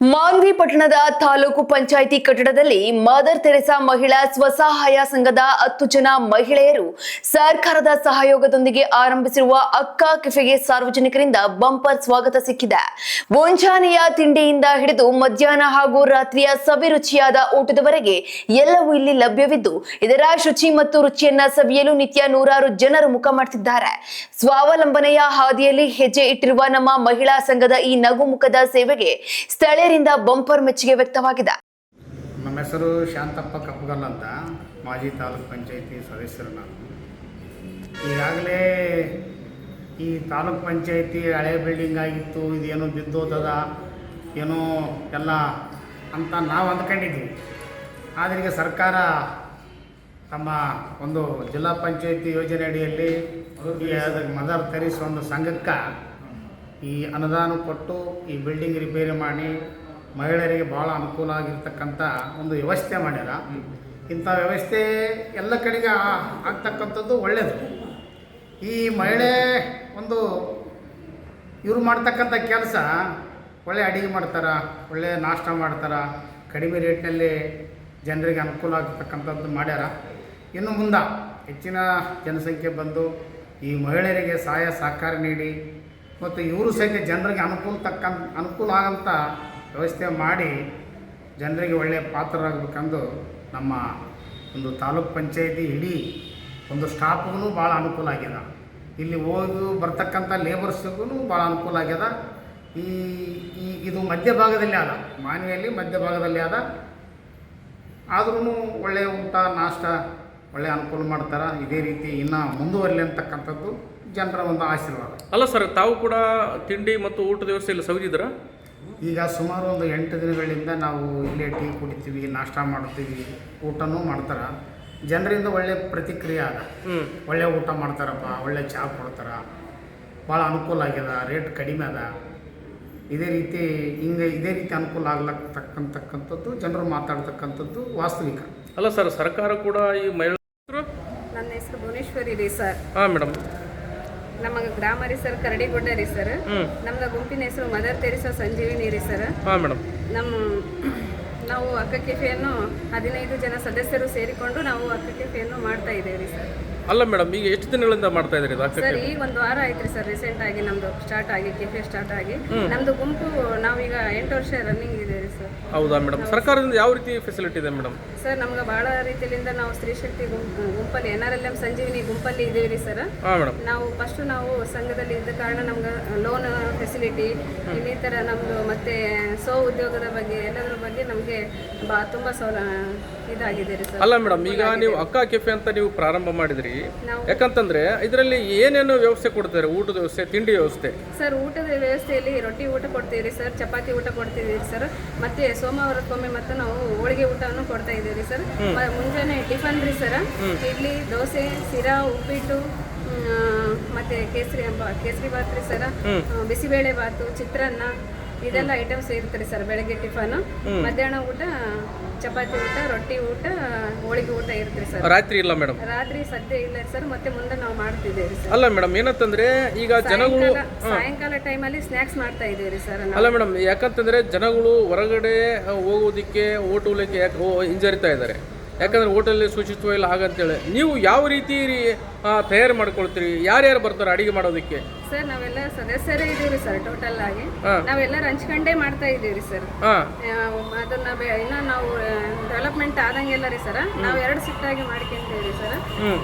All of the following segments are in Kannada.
ಮಾನ್ವಿ ಪಟ್ಟಣದ ತಾಲೂಕು ಪಂಚಾಯಿತಿ ಕಟ್ಟಡದಲ್ಲಿ ಮದರ್ ತೆರೆಸಾ ಮಹಿಳಾ ಸ್ವಸಹಾಯ ಸಂಘದ 10 ಜನ ಮಹಿಳೆಯರು ಸರ್ಕಾರದ ಸಹಯೋಗದೊಂದಿಗೆ ಆರಂಭಿಸಿರುವ ಅಕ್ಕ ಕೆಫೆಗೆ ಸಾರ್ವಜನಿಕರಿಂದ ಬಂಪರ್ ಸ್ವಾಗತ ಸಿಕ್ಕಿದೆ. ಮುಂಜಾನೆಯ ತಿಂಡಿಯಿಂದ ಹಿಡಿದು ಮಧ್ಯಾಹ್ನ ಹಾಗೂ ರಾತ್ರಿಯ ಸವಿರುಚಿಯಾದ ಊಟದವರೆಗೆ ಎಲ್ಲವೂ ಇಲ್ಲಿ ಲಭ್ಯವಿದ್ದು, ಇದರ ಶುಚಿ ಮತ್ತು ರುಚಿಯನ್ನ ಸವಿಯಲು ನಿತ್ಯ ನೂರಾರು ಜನರು ಮುಖ ಮಾಡ್ತಿದ್ದಾರೆ. ಸ್ವಾವಲಂಬನೆಯ ಹಾದಿಯಲ್ಲಿ ಹೆಜ್ಜೆ ಇಟ್ಟಿರುವ ನಮ್ಮ ಮಹಿಳಾ ಸಂಘದ ಈ ನಗುಮುಖದ ಸೇವೆಗೆ ಸ್ಥಳೀಯ ಬಂಪರ್ ಮೆಚ್ಚುಗೆ ವ್ಯಕ್ತವಾಗಿದೆ. ನಮ್ಮ ಹೆಸರು ಶಾಂತಪ್ಪ ಕಪ್ಪಗಲ್ ಅಂತ, ಮಾಜಿ ತಾಲೂಕ್ ಪಂಚಾಯಿತಿ ಸದಸ್ಯರು. ನಾನು ಈಗಾಗಲೇ ಈ ತಾಲೂಕ್ ಪಂಚಾಯಿತಿ ಹಳೆ ಬಿಲ್ಡಿಂಗ್ ಆಗಿತ್ತು, ಇದೇನೋ ಬಿದ್ದೋದದ ಏನೋ ಎಲ್ಲ ಅಂತ ನಾವು ಅಂದ್ಕೊಂಡಿದ್ದೀವಿ. ಆದರೆ ಈಗ ಸರ್ಕಾರ ತಮ್ಮ ಒಂದು ಜಿಲ್ಲಾ ಪಂಚಾಯಿತಿ ಯೋಜನೆ ಅಡಿಯಲ್ಲಿ ಮದರ್ ತೆರೇಸಾ ಒಂದು ಸಂಘಕ್ಕೆ ಈ ಅನುದಾನ ಕೊಟ್ಟು ಈ ಬಿಲ್ಡಿಂಗ್ ರಿಪೇರಿ ಮಾಡಿ ಮಹಿಳೆಯರಿಗೆ ಭಾಳ ಅನುಕೂಲ ಆಗಿರ್ತಕ್ಕಂಥ ಒಂದು ವ್ಯವಸ್ಥೆ ಮಾಡ್ಯಾರ. ಇಂಥ ವ್ಯವಸ್ಥೆ ಎಲ್ಲ ಕಡೆಗೆ ಆಗ್ತಕ್ಕಂಥದ್ದು ಒಳ್ಳೆಯದು. ಈ ಮಹಿಳೆ ಒಂದು ಇವರು ಮಾಡ್ತಕ್ಕಂಥ ಕೆಲಸ ಒಳ್ಳೆ ಅಡುಗೆ ಮಾಡ್ತಾರೆ, ಒಳ್ಳೆಯ ನಾಷ್ಟ ಮಾಡ್ತಾರೆ, ಕಡಿಮೆ ರೇಟ್ನಲ್ಲಿ ಜನರಿಗೆ ಅನುಕೂಲ ಆಗ್ತಕ್ಕಂಥದ್ದು ಮಾಡ್ಯಾರ. ಇನ್ನು ಮುಂದೆ ಹೆಚ್ಚಿನ ಜನಸಂಖ್ಯೆ ಬಂದು ಈ ಮಹಿಳೆಯರಿಗೆ ಸಹಾಯ ಸಹಕಾರ ನೀಡಿ ಮತ್ತು ಇವರು ಸಹಿತ ಜನರಿಗೆ ಅನುಕೂಲ ಆಗೋಂಥ ವ್ಯವಸ್ಥೆ ಮಾಡಿ ಜನರಿಗೆ ಒಳ್ಳೆಯ ಪಾತ್ರರಾಗಬೇಕೆಂದು ನಮ್ಮ ಒಂದು ತಾಲೂಕ್ ಪಂಚಾಯಿತಿ ಇಡೀ ಒಂದು ಸ್ಟಾಫ್ಗೂ ಭಾಳ ಅನುಕೂಲ ಆಗ್ಯದ. ಇಲ್ಲಿ ಹೋಗಿ ಬರ್ತಕ್ಕಂಥ ಲೇಬರ್ಸ್ಗೂ ಭಾಳ ಅನುಕೂಲ ಆಗ್ಯದ. ಇದು ಮಧ್ಯಭಾಗದಲ್ಲಿ ಆದ, ಮಾನ್ವಿಯಲ್ಲಿ ಮಧ್ಯಭಾಗದಲ್ಲಿ ಆದ. ಆದ್ರೂ ಒಳ್ಳೆಯ ಊಟ ನಾಷ್ಟ ಒಳ್ಳೆಯ ಅನುಕೂಲ ಮಾಡ್ತಾರೆ. ಇದೇ ರೀತಿ ಇನ್ನೂ ಮುಂದುವರಲಿ ಅಂತಕ್ಕಂಥದ್ದು ಜನರ ಒಂದು ಆಶೀರ್ವಾದ. ಅಲ್ಲ ಸರ್, ತಾವು ಕೂಡ ತಿಂಡಿ ಮತ್ತು ಊಟದ ವ್ಯವಸ್ಥೆ ಎಲ್ಲ ಸವಿದಿದ್ದೀರಾ? ಈಗ ಸುಮಾರು ಒಂದು 8 ದಿನಗಳಿಂದ ನಾವು ಇಲ್ಲೇ ಟೀ ಕುಡಿತೀವಿ, ನಾಷ್ಟ ಮಾಡ್ತೀವಿ, ಊಟನೂ ಮಾಡ್ತಾರೆ. ಜನರಿಂದ ಒಳ್ಳೆ ಪ್ರತಿಕ್ರಿಯೆ ಅದ. ಒಳ್ಳೆ ಊಟ ಮಾಡ್ತಾರಪ್ಪ, ಒಳ್ಳೆ ಚಹಾ ಕೊಡ್ತಾರೆ, ಭಾಳ ಅನುಕೂಲ ಆಗ್ಯದ, ರೇಟ್ ಕಡಿಮೆ ಅದ. ಇದೇ ರೀತಿ ಅನುಕೂಲ ಆಗ್ಲಕ್ಕಂತಕ್ಕಂಥದ್ದು ಜನರು ಮಾತಾಡ್ತಕ್ಕಂಥದ್ದು ವಾಸ್ತವಿಕ. ಅಲ್ಲ ಸರ್, ಸರ್ಕಾರ ಕೂಡ ಈ ಮಹಿಳಾ ನನ್ನ ಹೆಸರು ಭುವನೇಶ್ವರಿ ರೀ ಸರ್. ಹಾಂ ಮೇಡಮ್. ನಮ್ಮ ಗ್ರಾಮ ರೀ ಸರ್, ಕರಡಿಗುಡ್ಡ ರೀ ಸರ್. ನಮ್ದು ಗುಂಪಿನ ಹೆಸರು ಮದರ್ ತೆರೇಸಾ ಸಂಜೀವಿನಿ ರೀ ಸರ್. ಹಾಂ ಮೇಡಮ್. ನಾವು ಅಕ್ಕ ಕೆಫೆಯನ್ನು 15 ಜನ ಸದಸ್ಯರು ಸೇರಿಕೊಂಡು ನಾವು ಅಕ್ಕ ಕೆಫೆಯನ್ನು ಮಾಡ್ತಾ ಇದ್ದೇವೆ ರೀ ಸರ್. ಅಲ್ಲ ಮೇಡಮ್, ಈಗ ಎಷ್ಟು ದಿನಗಳಿಂದ ಮಾಡ್ತಾ ಇದ್ದೀರಿ ಸರ್? ಈಗ 1 ವಾರ ಆಯ್ತು ರೀ ಸರ್, ರೀಸೆಂಟ್ ಆಗಿ ನಮ್ದು ಸ್ಟಾರ್ಟ್ ಆಗಿ ಕೆಫೆ ಸ್ಟಾರ್ಟ್ ಆಗಿ. ನಮ್ದು ಗುಂಪು ನಾವೀಗ 8 ವರ್ಷ ರನ್ನಿಂಗ್ ಇದೆ ರೀ ಸರ್. ಹೌದಾ ಮೇಡಮ್? ಸರ್ಕಾರದಿಂದ ಯಾವ ರೀತಿ ಫೆಸಿಲಿಟಿ ಇದೆ ಮೇಡಮ್? ಸರ್, ನಮ್ಗೆ ಭಾಳ ರೀತಿಯಿಂದ ನಾವು ಸ್ತ್ರೀ ಶಕ್ತಿ ಗುಂಪಲ್ಲಿ NRLM ಸಂಜೀವಿನಿ ಗುಂಪಲ್ಲಿ ಇದ್ದೀವಿ ರೀ ಸರ್. ನಾವು ಫಸ್ಟು ನಾವು ಸಂಘದಲ್ಲಿ ಇದ್ದ ಕಾರಣ ನಮ್ಗೆ ಲೋನ್ ಫೆಸಿಲಿಟಿ ಇನ್ನಿತರ ನಮ್ಮದು ಮತ್ತೆ ಉದ್ಯೋಗದ ಬಗ್ಗೆ ಎಲ್ಲದರ ಬಗ್ಗೆ ನಮಗೆ ತುಂಬ ಇದಾಗಿದೆ ರೀ ಸರ್. ಅಲ್ಲ ಮೇಡಮ್, ಈಗ ನೀವು ಅಕ್ಕ ಕೆಫೆ ಅಂತ ನೀವು ಪ್ರಾರಂಭ ಮಾಡಿದ್ರಿ, ಯಾಕಂತಂದ್ರೆ ಇದರಲ್ಲಿ ಏನೇನು ವ್ಯವಸ್ಥೆ ಕೊಡ್ತಾರೆ? ಊಟದ ವ್ಯವಸ್ಥೆ, ತಿಂಡಿ ವ್ಯವಸ್ಥೆ? ಸರ್, ಊಟದ ವ್ಯವಸ್ಥೆಯಲ್ಲಿ ರೊಟ್ಟಿ ಊಟ ಕೊಡ್ತೀವಿ ಸರ್, ಚಪಾತಿ ಊಟ ಕೊಡ್ತೀವಿ ಸರ್, ಮತ್ತೆ ಸೋಮವಾರಕ್ಕೊಮ್ಮೆ ಮತ್ತು ನಾವು ಹೋಳಿಗೆ ಊಟವನ್ನು ಕೊಡ್ತಾ ಇದ್ದೀವಿ ಸರ್. ಮುಂಜಾನೆ ಟಿಫನ್ ರೀ ಸರ್, ಇಡ್ಲಿ, ದೋಸೆ, ಶಿರಾ, ಉಪ್ಪಿಟ್ಟು, ಮತ್ತೆ ಕೇಸರಿ ಬಾತ್ ರೀ ಸರ್, ಬಿಸಿಬೇಳೆ ಬಾತು, ಚಿತ್ರಾನ್ನ, ಇದೆಲ್ಲ ಐಟಮ್ಸ್ ಇರ್ತಾರೆ ಸರ್. ಬೆಳಗ್ಗೆ ಟಿಫನ್, ಮಧ್ಯಾಹ್ನ ಊಟ ಚಪಾತಿ ಊಟ, ರೊಟ್ಟಿ ಊಟ, ಹೋಳಿಗೆ ಊಟ ಇರುತ್ತೆ ಸರ್. ರಾತ್ರಿ ಇಲ್ಲ ಮೇಡಮ್? ರಾತ್ರಿ ಸದ್ಯ ಇಲ್ಲ ಸರ್, ಮತ್ತೆ ಮುಂದೆ ನಾವು ಮಾಡ್ತಿದ್ದೇವೆ ಸರ್. ಅಲ್ಲ ಮೇಡಮ್, ಏನಂತಂದ್ರೆ ಈಗ ಜನಗಳು ಸಾಯಂಕಾಲ ಟೈಮಲ್ಲಿ ಸ್ನ್ಯಾಕ್ಸ್ ಮಾಡ್ತಾ ಇದ್ದೀವಿ ಸರ್. ಅಲ್ಲ ಮೇಡಮ್, ಯಾಕಂತಂದ್ರೆ ಜನಗಳು ಹೊರಗಡೆ ಹೋಗೋದಕ್ಕೆ ಹೋಟೆಲ್ಗೆ ಹಿಂಜರಿತಾ ಇದ್ದಾರೆ. ಯಾಕಂದ್ರೆ ಹೋಟೆಲ್ ಶುಚಿತ್ವ ಇಲ್ಲ ಹಾಗಂತೇಳಿ ನೀವು ಯಾವ ರೀತಿ ತಯಾರು ಮಾಡ್ಕೊಳ್ತೀರಿ? ಯಾರ್ಯಾರು ಬರ್ತಾರೆ ಅಡಿಗೆ ಮಾಡೋದಕ್ಕೆ? ಸರ್, ನಾವೆಲ್ಲ ಸದಸ್ಯರೇ ಇದೀವಿ ಸರ್. ಟೋಟಲ್ ಆಗಿ ನಾವೆಲ್ಲರೂ ಹಂಚ್ಕೊಂಡೇ ಮಾಡ್ತಾ ಇದೀವಿ ಸರ್. ಅದನ್ನ ಇನ್ನ ನಾವು ಡೆವಲಪ್ಮೆಂಟ್ ಆದಂಗೆಲ್ಲ ರೀ ಸರ್, ನಾವು 2 ಶಿಫ್ಟ್ ಆಗಿ ಮಾಡ್ಕೊಂತೀವಿ ಸರ್.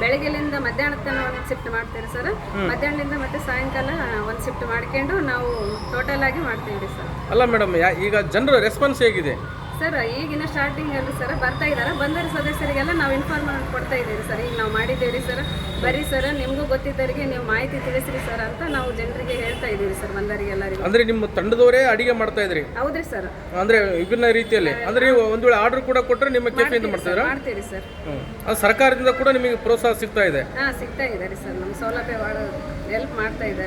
ಬೆಳಗ್ಗೆಲಿಂದ ಮಧ್ಯಾಹ್ನ ತನಕ 1 ಶಿಫ್ಟ್ ಮಾಡ್ತೀವಿ ಸರ್, ಮಧ್ಯಾಹ್ನದಿಂದ ಮತ್ತೆ ಸಾಯಂಕಾಲ 1 ಶಿಫ್ಟ್ ಮಾಡ್ಕೊಂಡು ನಾವು ಟೋಟಲ್ ಆಗಿ ಮಾಡ್ತೀವಿ ಸರ್. ಅಲ್ಲ ಮೇಡಮ್, ಈಗ ಜನರ ರೆಸ್ಪಾನ್ಸ್ ಹೇಗಿದೆ ಸರ್? ಈಗಿನ ಸ್ಟಾರ್ಟಿಂಗ್ ಅಲ್ಲಿ ಸರ್ ಬರ್ತಾ ಇದ್ದಾರೆ, ಬಂದರ ಸದಸ್ಯರಿಗೆಲ್ಲ ನಾವು ಇನ್ಫಾರ್ಮ್ ಕೊಡ್ತಾ ಇದ್ದೀವಿ ಸರ್. ಈಗ ನಾವು ಮಾಡಿದ್ದೇವೆ ಸರ್, ಬರೀ ಸರ್ ನಿಮಗೂ ಗೊತ್ತಿದ್ದವರಿಗೆ ನೀವು ಮಾಹಿತಿ ತಿಳಿಸ್ರಿ ಸರ್ ಅಂತ ನಾವು ಜನರಿಗೆ ಹೇಳ್ತಾ ಇದ್ದೀವಿ ಸರ್, ಬಂದವರಿಗೆಲ್ಲರಿಗೂ. ಅಂದ್ರೆ ನಿಮ್ಮ ತಂಡದವರೇ ಅಡಿಗೆ ಮಾಡ್ತಾ ಇದ್ರಿ? ಹೌದ್ರಿ ಸರ್. ಅಂದ್ರೆ ವಿಭಿನ್ನ ರೀತಿಯಲ್ಲಿ, ಅಂದ್ರೆ ನೀವು ಒಂದು ವೇಳೆ ಆರ್ಡರ್ ಕೂಡ ಕೊಟ್ಟರೆ ನಿಮ್ಮ ಕೆಫೆಯಿಂದ ಮಾಡ್ತೀರಾ? ಮಾಡ್ತೀವಿ ಸರ್. ಅದು ಸರ್ಕಾರದಿಂದ ಕೂಡ ನಿಮಗೆ ಪ್ರೋತ್ಸಾಹ ಸಿಗ್ತಾ ಇದೆ? ಸಿಗ್ತಾ ಇದೆ ಸರ್. ನಮ್ಮ ಸೌಲಭ್ಯ ಭಾಳ ಹೆಲ್ಪ್ ಮಾಡ್ತಾ ಇದ್ದಾರೆ.